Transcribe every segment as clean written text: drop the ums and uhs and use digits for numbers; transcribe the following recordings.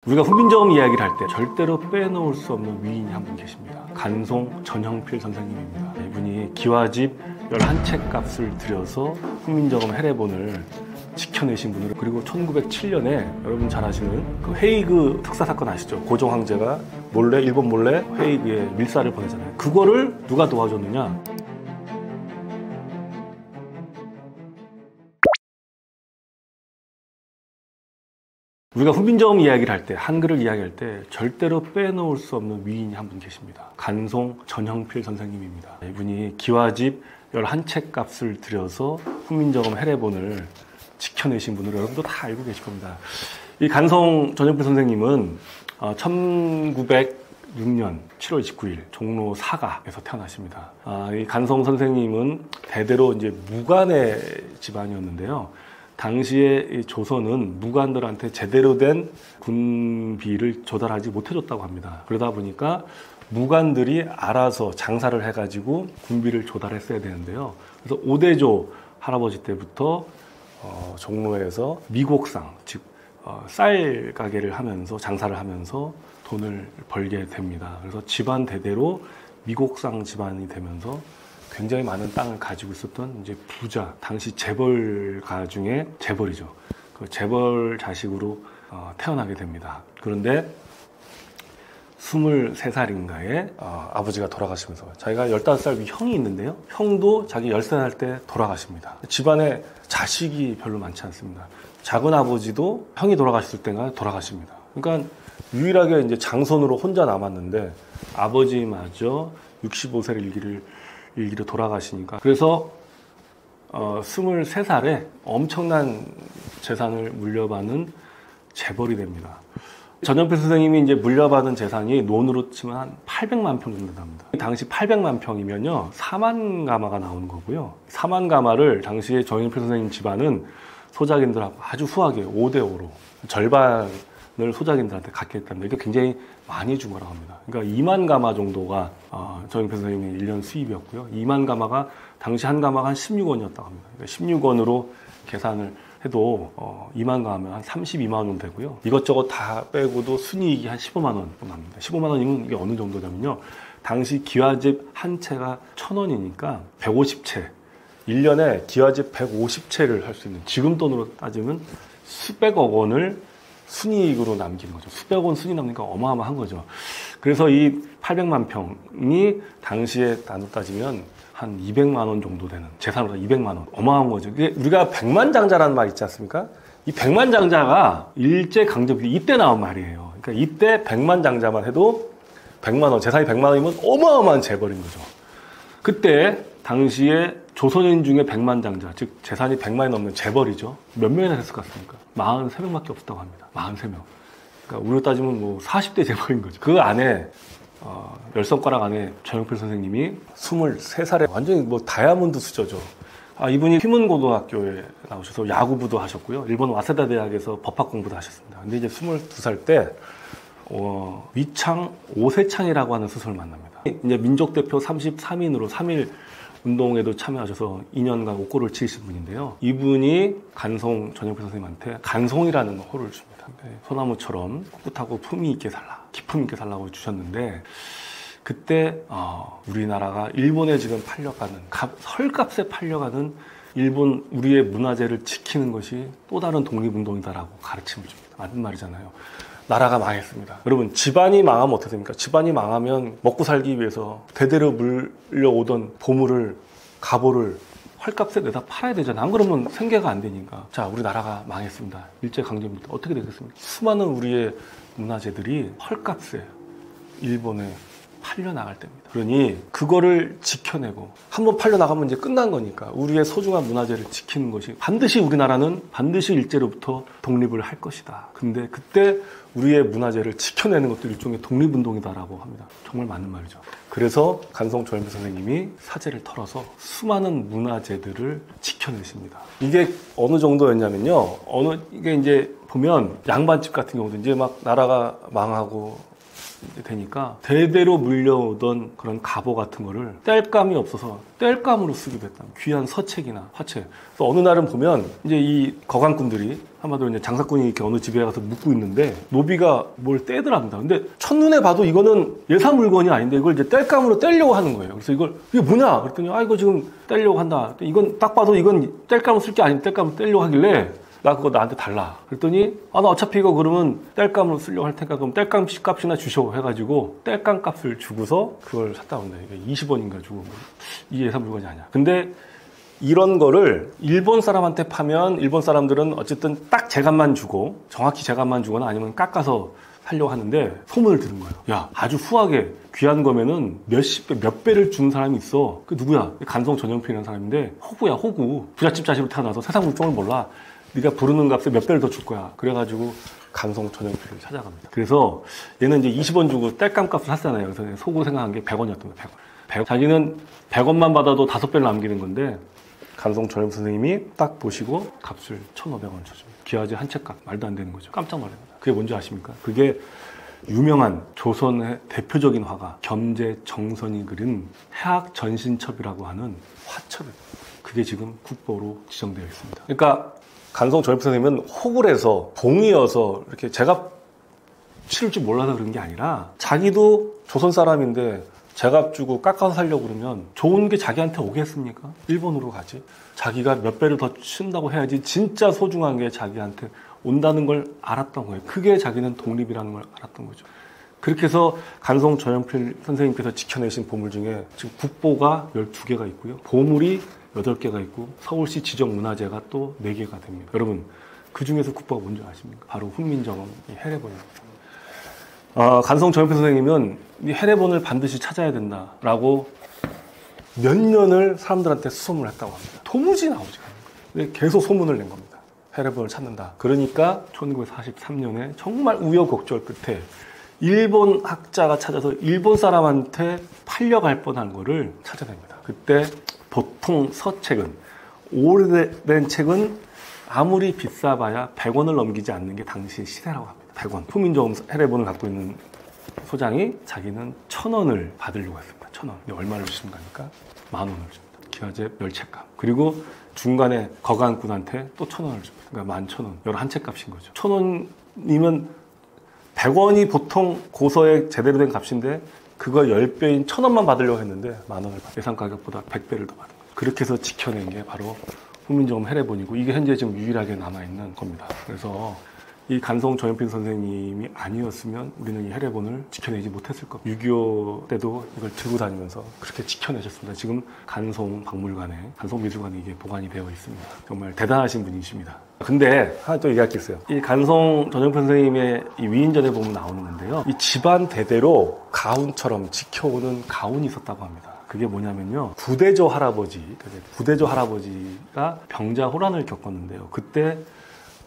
우리가 훈민정음 이야기를 할 때 절대로 빼놓을 수 없는 위인이 한 분 계십니다. 간송 전형필 선생님입니다. 이분이 기와집 11채 값을 들여서 훈민정음 해례본을 지켜내신 분으로, 그리고 1907년에 여러분 잘 아시는 그 헤이그 특사사건 아시죠? 고종 황제가 몰래, 일본 몰래 헤이그에 밀사를 보내잖아요. 그거를 누가 도와줬느냐? 우리가 훈민정음 이야기를 할 때, 한글을 이야기할 때 절대로 빼놓을 수 없는 위인이 한 분 계십니다. 간송 전형필 선생님입니다. 이분이 기와집 11채 값을 들여서 훈민정음 해례본을 지켜내신 분으로 여러분도 다 알고 계실 겁니다. 이 간송 전형필 선생님은 1906년 7월 29일 종로 사가에서 태어나십니다. 이 간송 선생님은 대대로 이제 무관의 집안이었는데요. 당시에 조선은 무관들한테 제대로 된 군비를 조달하지 못해줬다고 합니다. 그러다 보니까 무관들이 알아서 장사를 해가지고 군비를 조달했어야 되는데요. 그래서 오대조 할아버지 때부터 종로에서 미곡상, 즉 쌀 가게를 하면서 장사를 하면서 돈을 벌게 됩니다. 그래서 집안 대대로 미곡상 집안이 되면서 굉장히 많은 땅을 가지고 있었던 이제 부자, 당시 재벌가 중에 재벌이죠. 그 재벌 자식으로 태어나게 됩니다. 그런데 23살인가에 아버지가 돌아가시면서, 자기가 15살 형이 있는데요. 형도 자기 13살 때 돌아가십니다. 집안에 자식이 별로 많지 않습니다. 작은 아버지도 형이 돌아가셨을 때가 돌아가십니다. 그러니까 유일하게 이제 장손으로 혼자 남았는데 아버지마저 65세를 일기로 돌아가시니까, 그래서 23살에 엄청난 재산을 물려받는 재벌이 됩니다. 전형필 선생님이 이제 물려받은 재산이 논으로 치면 한 800만 평 정도 됩니다. 당시 800만 평이면요 4만 가마가 나오는 거고요. 4만 가마를 당시에 전형필 선생님 집안은 소작인들하고 아주 후하게 5대5로 절반을 소작인들한테 갖게 했답니다. 이게 굉장히 많이 준 거라고 합니다. 그러니까 2만 가마 정도가 전형필 선생님의 1년 수입이었고요. 2만 가마가 당시 한 가마가 한 16원이었다고 합니다. 그러니까 16원으로 계산을 해도 2만 가마면 한 32만 원 정도 되고요. 이것저것 다 빼고도 순이익이 한 15만 원 납니다. 15만 원이면 이게 어느 정도냐면요. 당시 기와집 한 채가 1,000원이니까 150채. 1년에 기와집 150채를 할 수 있는, 지금 돈으로 따지면 수백억 원을 순이익으로 남긴 거죠. 수백억 원 순이익 남기니까 어마어마한 거죠. 그래서 이 800만 평이 당시에 나눠 따지면 한 200만 원 정도 되는, 재산으로 200만 원. 어마어마한 거죠. 우리가 백만장자라는 말 있지 않습니까? 이 백만장자가 일제강점기 이때 나온 말이에요. 그러니까 이때 백만장자만 해도 100만 원, 재산이 100만 원이면 어마어마한 재벌인 거죠. 그때 당시에 조선인 중에 백만장자, 즉 재산이 100만이 넘는 재벌이죠. 몇 명이나 됐을 것 같습니까? 43명밖에 없었다고 합니다. 43명. 그러니까 우리로 따지면 뭐 40대 재벌인 거죠. 그 안에 10손가락 안에 전형필 선생님이 23살에 완전히 뭐 다이아몬드 수저죠. 이분이 휘문고등학교에 나오셔서 야구부도 하셨고요. 일본 와세다 대학에서 법학 공부도 하셨습니다. 근데 이제 22살 때 위창 오세창이라고 하는 스승을 만납니다. 이제 민족대표 33인으로 3.1 운동에도 참여하셔서 2년간 옥고를 치신 분인데요. 이분이 간송 전형필 선생님한테 간송이라는 호를 줍니다. 소나무처럼 꿋꿋하고 품위 있게 살라, 기품 있게 살라고 주셨는데, 그때 우리나라가 일본에 지금 팔려가는, 헐값에 팔려가는 일본 우리의 문화재를 지키는 것이 또 다른 독립운동이다라고 가르침을 줍니다. 맞는 말이잖아요. 나라가 망했습니다. 여러분, 집안이 망하면 어떻게 됩니까? 집안이 망하면 먹고 살기 위해서 대대로 물려오던 보물을, 가보를 헐값에 내다 팔아야 되잖아요. 안 그러면 생계가 안 되니까. 자, 우리 나라가 망했습니다. 일제강점기부터 어떻게 되겠습니까? 수많은 우리의 문화재들이 헐값에 일본에 팔려나갈 때입니다. 그러니 그거를 지켜내고, 한번 팔려나가면 이제 끝난 거니까 우리의 소중한 문화재를 지키는 것이, 반드시 우리나라는 반드시 일제로부터 독립을 할 것이다. 근데 그때 우리의 문화재를 지켜내는 것도 일종의 독립운동이다라고 합니다. 정말 맞는 말이죠. 그래서 간송 전형필 선생님이 사재를 털어서 수많은 문화재들을 지켜내십니다. 이게 어느 정도였냐면요. 이게 이제 보면 양반집 같은 경우도 이제 막 나라가 망하고 되니까 대대로 물려오던 그런 갑오 같은 거를 뗄감이 없어서 뗄감으로 쓰기도 했다. 귀한 서책이나 화책. 그래서 어느 날은 보면 이제 이 거강꾼들이 한마디로 이제 장사꾼이 이렇게 어느 집에 가서 묵고 있는데 노비가 뭘 떼더랍니다. 근데 첫눈에 봐도 이거는 예산 물건이 아닌데 이걸 이제 뗄감으로 떼려고 하는 거예요. 그래서 이게 뭐냐? 그랬더니 이거 지금 떼려고 한다. 이건 딱 봐도 이건 뗄감으로 쓸 게 아닌데 뗄감으로 떼려고 하길래 나 그거 나한테 달라. 그랬더니 나 어차피 이거 그러면 뗄감으로 쓰려고 할 테니까 그럼 뗄감 값이나 주셔 해가지고 뗄감 값을 주고서 그걸 샀다고 합니다. 이게 20원인가 주고 이게 예산 물건이 아니야. 근데 이런 거를 일본 사람한테 파면 일본 사람들은 어쨌든 딱 제값만 주고 정확히 제값만 주거나 아니면 깎아서 살려고 하는데 소문을 들은 거예요. 야, 아주 후하게 귀한 거면은 몇 배를 주는 사람이 있어. 그 누구야? 간성 전영필이라는 사람인데 호구야, 호구. 부잣집 자식으로 태어나서 세상 물정을 몰라. 네가 부르는 값에 몇 배를 더 줄 거야. 그래가지고 간성 전영필을 찾아갑니다. 그래서 얘는 이제 20원 주고 뗄감 값을 샀잖아요. 그래서 속으로 생각한 게 100원이었던 거예요. 100원. 자기는 100원만 받아도 5배를 남기는 건데 간성 전영필 선생님이 딱 보시고 값을 1,500원 쳐줍니다. 기아제 한 채 값. 말도 안 되는 거죠. 깜짝 놀랍니다. 그게 뭔지 아십니까? 그게 유명한 조선의 대표적인 화가 겸재정선이 그린 해학전신첩이라고 하는 화첩입니다. 그게 지금 국보로 지정되어 있습니다. 그러니까 간성 전영필 선생님은 호굴에서 봉이어서 이렇게 제값 치를 줄 몰라서 그런 게 아니라 자기도 조선 사람인데 제값 주고 깎아서 살려고 그러면 좋은 게 자기한테 오겠습니까? 일본으로 가지. 자기가 몇 배를 더 친다고 해야지 진짜 소중한 게 자기한테 온다는 걸 알았던 거예요. 그게 자기는 독립이라는 걸 알았던 거죠. 그렇게 해서 간성 전영필 선생님께서 지켜내신 보물 중에 지금 국보가 12개가 있고요. 보물이 8개가 있고 서울시 지정문화재가 또 4개가 됩니다. 여러분, 그 중에서 국보가 뭔지 아십니까? 바로 훈민정음 해례본입니다. 간성 전영필 선생님은 이 해례본을 반드시 찾아야 된다라고 몇 년을 사람들한테 수소문을 했다고 합니다. 도무지 나오지가 않는 거예요. 계속 소문을 낸 겁니다. 해례본을 찾는다. 그러니까 1943년에 정말 우여곡절 끝에 일본 학자가 찾아서 일본 사람한테 팔려갈 뻔한 거를 찾아냅니다. 그때 보통 서책은, 오래된 책은 아무리 비싸봐야 100원을 넘기지 않는 게 당시의 시세라고 합니다. 100원. 훈민정음 해례본을 갖고 있는 소장이 자기는 1,000원을 받으려고 했습니다. 1,000원. 얼마를 주신 거니까 10,000원을 줍니다. 기아제 10채값. 그리고 중간에 거강꾼한테 또 1,000원을 줍니다. 그러니까 11,000원. 11채 값인 거죠. 1,000원이면 100원이 보통 고서에 제대로 된 값인데 그거 10배인 1,000원만 받으려고 했는데 10,000원을 예상 가격보다 100배를 더 받은 거예요. 그렇게 해서 지켜낸 게 바로 훈민정음 해례본이고 이게 현재 지금 유일하게 남아있는 겁니다. 그래서 이 간성 전영필 선생님이 아니었으면 우리는 이 해례본을 지켜내지 못했을 겁니다. 6.25 때도 이걸 들고 다니면서 그렇게 지켜내셨습니다. 지금 간성 박물관에, 간성 미술관에 이게 보관이 되어 있습니다. 정말 대단하신 분이십니다. 근데 하나 또 얘기할 게 있어요. 이 간성 전영필 선생님의 이 위인전에 보면 나오는 건데요. 이 집안 대대로 가훈처럼 지켜오는 가훈이 있었다고 합니다. 그게 뭐냐면요. 부대조 할아버지가 병자호란을 겪었는데요. 그때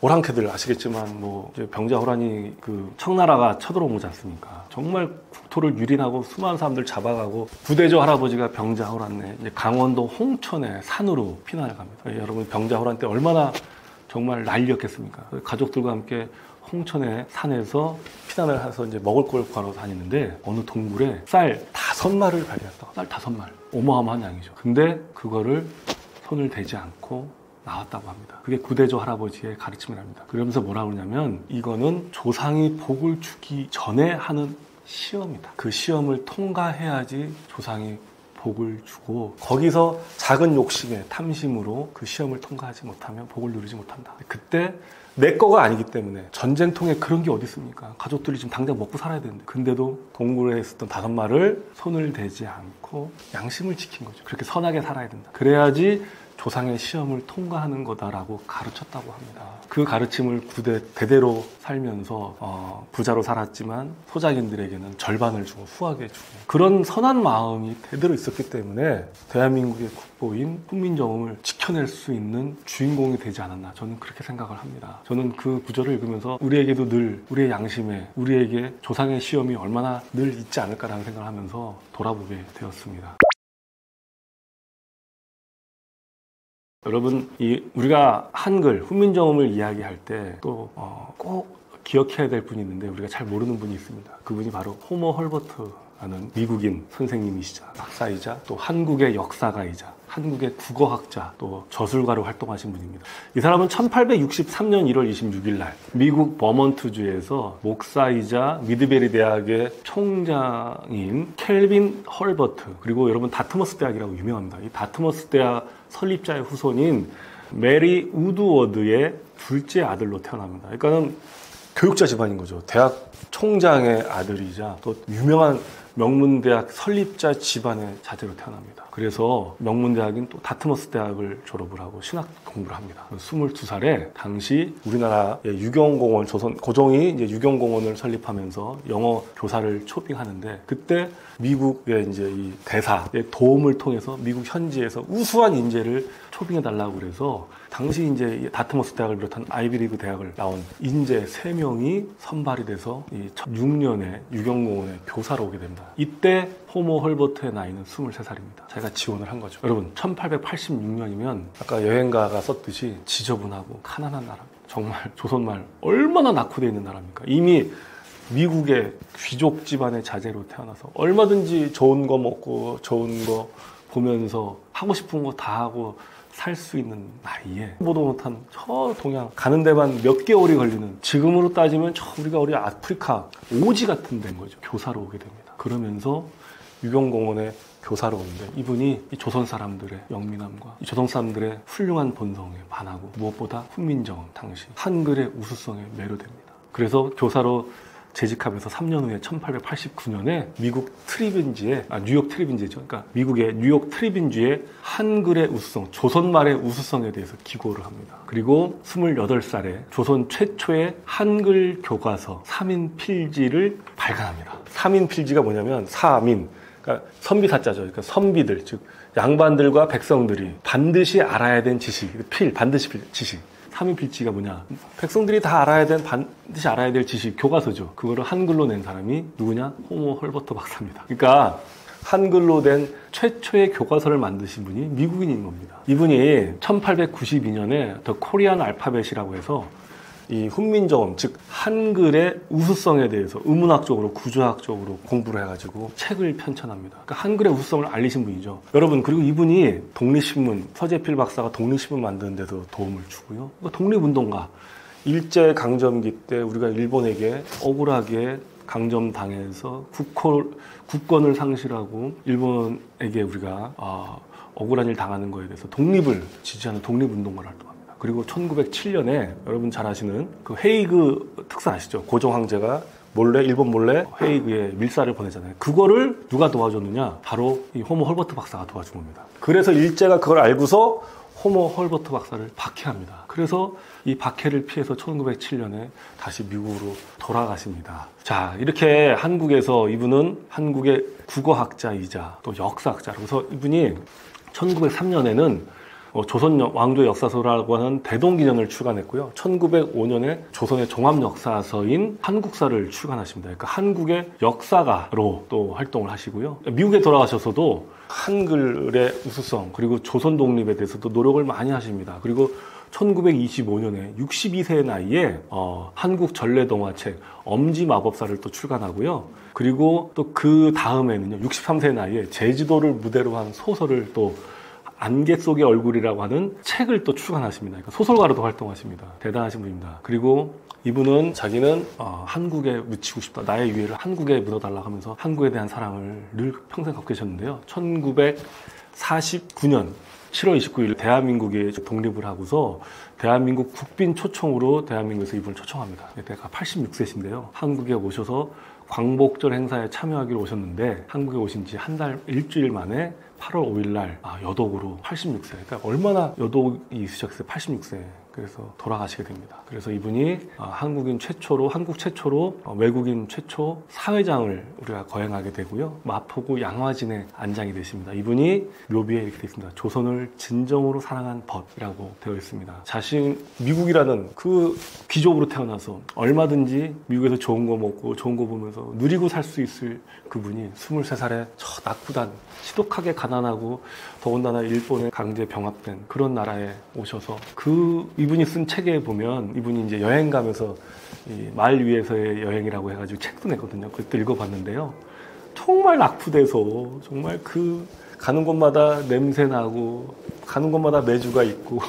오랑캐들 아시겠지만 이제 병자호란이 그 청나라가 쳐들어온 거지 않습니까? 정말 국토를 유린하고 수많은 사람들 잡아가고 부대조 할아버지가 병자호란에 이제 강원도 홍천의 산으로 피난을 갑니다. 여러분 병자호란 때 얼마나 정말 난리였겠습니까? 가족들과 함께 홍천의 산에서 피난을 해서 이제 먹을 걸 구하러 다니는데 어느 동굴에 쌀 5마리를 발견했다. 쌀 5마리. 어마어마한 양이죠. 근데 그거를 손을 대지 않고 나왔다고 합니다. 그게 구대조 할아버지의 가르침이랍니다. 그러면서 뭐라 그러냐면 이거는 조상이 복을 주기 전에 하는 시험이다. 그 시험을 통과해야지 조상이 복을 주고 거기서 작은 욕심에 탐심으로 그 시험을 통과하지 못하면 복을 누리지 못한다. 그때 내 거가 아니기 때문에 전쟁통에 그런 게 어디 있습니까? 가족들이 지금 당장 먹고 살아야 되는데 근데도 동굴에 있었던 5마리를 손을 대지 않고 양심을 지킨 거죠. 그렇게 선하게 살아야 된다. 그래야지 조상의 시험을 통과하는 거다라고 가르쳤다고 합니다. 그 가르침을 대대로 살면서 부자로 살았지만 소작인들에게는 절반을 주고 후하게 주고 그런 선한 마음이 대대로 있었기 때문에 대한민국의 국보인 훈민정음을 지켜낼 수 있는 주인공이 되지 않았나 저는 그렇게 생각을 합니다. 저는 그 구절을 읽으면서 우리에게도 늘 우리의 양심에 우리에게 조상의 시험이 얼마나 늘 있지 않을까라는 생각을 하면서 돌아보게 되었습니다. 여러분, 우리가 한글, 훈민정음을 이야기할 때 또 꼭 기억해야 될 분이 있는데 우리가 잘 모르는 분이 있습니다. 그분이 바로 호모 헐버트라는 미국인 선생님이시자 박사이자 또 한국의 역사가이자 한국의 국어학자 또 저술가로 활동하신 분입니다. 이 사람은 1863년 1월 26일 날 미국 버먼트주에서 목사이자 미드베리 대학의 총장인 켈빈 헐버트, 그리고 여러분 다트머스 대학이라고 유명합니다. 이 다트머스 대학 설립자의 후손인 메리 우드워드의 둘째 아들로 태어납니다. 그러니까는 교육자 집안인 거죠. 대학 총장의 아들이자 또 유명한 명문대학 설립자 집안의 자제로 태어납니다. 그래서 명문대학인 또 다트머스 대학을 졸업을 하고 신학 공부를 합니다. 22살에 당시 우리나라의 유경공원, 조선 고종이 이제 유경공원을 설립하면서 영어 교사를 초빙하는데, 그때 미국의 이제 이 대사의 도움을 통해서 미국 현지에서 우수한 인재를 초빙해 달라고 그래서 당시 이제 다트머스 대학을 비롯한 아이비리그 대학을 나온 인재 3명이 선발이 돼서 이 6년에 유경공원에 교사로 오게 됩니다. 이때 호모 헐버트의 나이는 23살입니다. 자기가 지원을 한 거죠. 여러분 1886년이면 아까 여행가가 썼듯이 지저분하고 가난한 나라입니다. 정말 조선말 얼마나 낙후되어 있는 나라입니까? 이미 미국의 귀족 집안의 자제로 태어나서 얼마든지 좋은 거 먹고 좋은 거 보면서 하고 싶은 거 다 하고 살 수 있는 나이에 보도 못한 저 동양 가는 데만 몇 개월이 걸리는, 지금으로 따지면 우리가 우리 아프리카 오지 같은 데인 거죠. 교사로 오게 됩니다. 그러면서 유경공원에 교사로 오는데 이분이 이 조선 사람들의 영민함과 이 조선 사람들의 훌륭한 본성에 반하고 무엇보다 훈민정음 당시 한글의 우수성에 매료됩니다. 그래서 교사로 재직하면서 3년 후에 1889년에 미국 트리빈지에, 뉴욕 트리빈지죠. 그러니까 미국의 뉴욕 트리빈지에 한글의 우수성, 조선말의 우수성에 대해서 기고를 합니다. 그리고 28살에 조선 최초의 한글 교과서 3인 필지를 발간합니다. 3인 필지가 뭐냐면 사민, 그러니까 선비사자죠. 그러니까 선비들, 즉 양반들과 백성들이 반드시 알아야 된 지식, 반드시 지식. 3인 필지가 뭐냐? 백성들이 다 알아야 된, 반드시 알아야 될 지식, 교과서죠. 그거를 한글로 낸 사람이 누구냐? 호모 헐버트 박사입니다. 그러니까 한글로 된 최초의 교과서를 만드신 분이 미국인인 겁니다. 이분이 1892년에 더 코리안 알파벳이라고 해서 이 훈민정음, 즉 한글의 우수성에 대해서 의문학적으로 구조학적으로 공부를 해가지고 책을 편찬합니다. 그러니까 한글의 우수성을 알리신 분이죠. 여러분, 그리고 이분이 독립신문, 서재필 박사가 독립신문 만드는 데도 도움을 주고요. 그러니까 독립운동가, 일제강점기 때 우리가 일본에게 억울하게 강점당해서 국권을 상실하고 일본에게 우리가 억울한 일 당하는 거에 대해서 독립을 지지하는 독립운동가를 활동합니다. 그리고 1907년에 여러분 잘 아시는 그 헤이그 특사 아시죠? 고종 황제가 일본 몰래 헤이그에 밀사를 보내잖아요. 그거를 누가 도와줬느냐? 바로 이 호모 헐버트 박사가 도와준 겁니다. 그래서 일제가 그걸 알고서 호모 헐버트 박사를 박해합니다. 그래서 이 박해를 피해서 1907년에 다시 미국으로 돌아가십니다. 자, 이렇게 한국에서 이분은 한국의 국어학자이자 또 역사학자. 그래서 이분이 1903년에는 조선 왕조 역사서라고 하는 대동기년을 출간했고요. 1905년에 조선의 종합역사서인 한국사를 출간하십니다. 그러니까 한국의 역사가로 또 활동을 하시고요. 미국에 돌아가셔서도 한글의 우수성 그리고 조선 독립에 대해서도 노력을 많이 하십니다. 그리고 1925년에 62세의 나이에 한국 전래동화책 엄지마법사를 또 출간하고요. 그리고 또 그 다음에는요, 63세의 나이에 제주도를 무대로 한 소설을 또 안개 속의 얼굴이라고 하는 책을 또 출간하십니다. 그러니까 소설가로도 활동하십니다. 대단하신 분입니다. 그리고 이분은 자기는 한국에 묻히고 싶다. 나의 유해를 한국에 묻어달라고 하면서 한국에 대한 사랑을 늘 평생 갖고 계셨는데요. 1949년 7월 29일 대한민국이 독립을 하고서 대한민국 국빈 초청으로 대한민국에서 이분을 초청합니다. 그때가 86세신데요. 한국에 오셔서 광복절 행사에 참여하기로 오셨는데 한국에 오신 지 한 달 일주일 만에 8월 5일 날 여독으로 86세. 그러니까 얼마나 여독이 있으셨어요. 86세. 그래서 돌아가시게 됩니다. 그래서 이분이 한국 최초로 외국인 최초 사회장을 우리가 거행하게 되고요. 마포구 양화진에 안장이 되십니다. 이분이 묘비에 이렇게 되어 있습니다. 조선을 진정으로 사랑한 벗이라고 되어 있습니다. 미국이라는 그 귀족으로 태어나서 얼마든지 미국에서 좋은 거 먹고 좋은 거 보면서 누리고 살 수 있을 그분이 23살에 저 낙후단 지독하게 가난하고 더군다나 일본에 강제 병합된 그런 나라에 오셔서 이분이 쓴 책에 보면 이분이 이제 여행 가면서 이 말 위에서의 여행이라고 해가지고 책도 냈거든요. 그것도 읽어봤는데요. 정말 낙후돼서 정말 그 가는 곳마다 냄새 나고 가는 곳마다 매주가 있고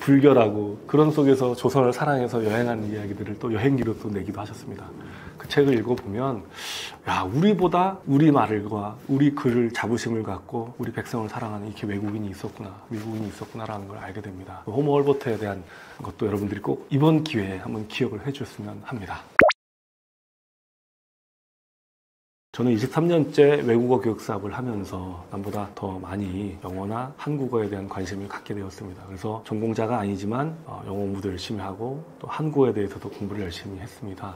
불결하고 그런 속에서 조선을 사랑해서 여행하는 이야기들을 또 여행기로 또 내기도 하셨습니다. 그 책을 읽어보면 야, 우리보다 우리 말과 우리 글을 자부심을 갖고 우리 백성을 사랑하는 이렇게 외국인이 있었구나, 미국인이 있었구나라는 걸 알게 됩니다. 호모 얼버트에 대한 것도 여러분들이 꼭 이번 기회에 한번 기억을 해주셨으면 합니다. 저는 23년째 외국어 교육 사업을 하면서 남보다 더 많이 영어나 한국어에 대한 관심을 갖게 되었습니다. 그래서 전공자가 아니지만 영어 공부도 열심히 하고 또 한국어에 대해서도 공부를 열심히 했습니다.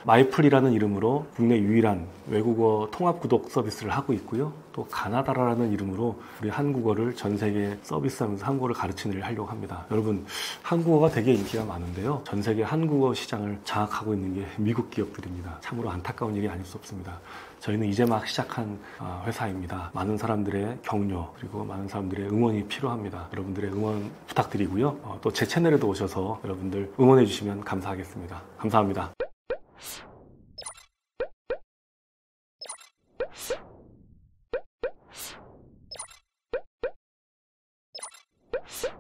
마이플이라는 이름으로 국내 유일한 외국어 통합 구독 서비스를 하고 있고요. 또 가나다라는 이름으로 우리 한국어를 전 세계에 서비스하면서 한국어를 가르치는 일을 하려고 합니다. 여러분, 한국어가 되게 인기가 많은데요. 전 세계 한국어 시장을 장악하고 있는 게 미국 기업들입니다. 참으로 안타까운 일이 아닐 수 없습니다. 저희는 이제 막 시작한 회사입니다. 많은 사람들의 격려 그리고 많은 사람들의 응원이 필요합니다. 여러분들의 응원 부탁드리고요. 또 제 채널에도 오셔서 여러분들 응원해 주시면 감사하겠습니다. 감사합니다. you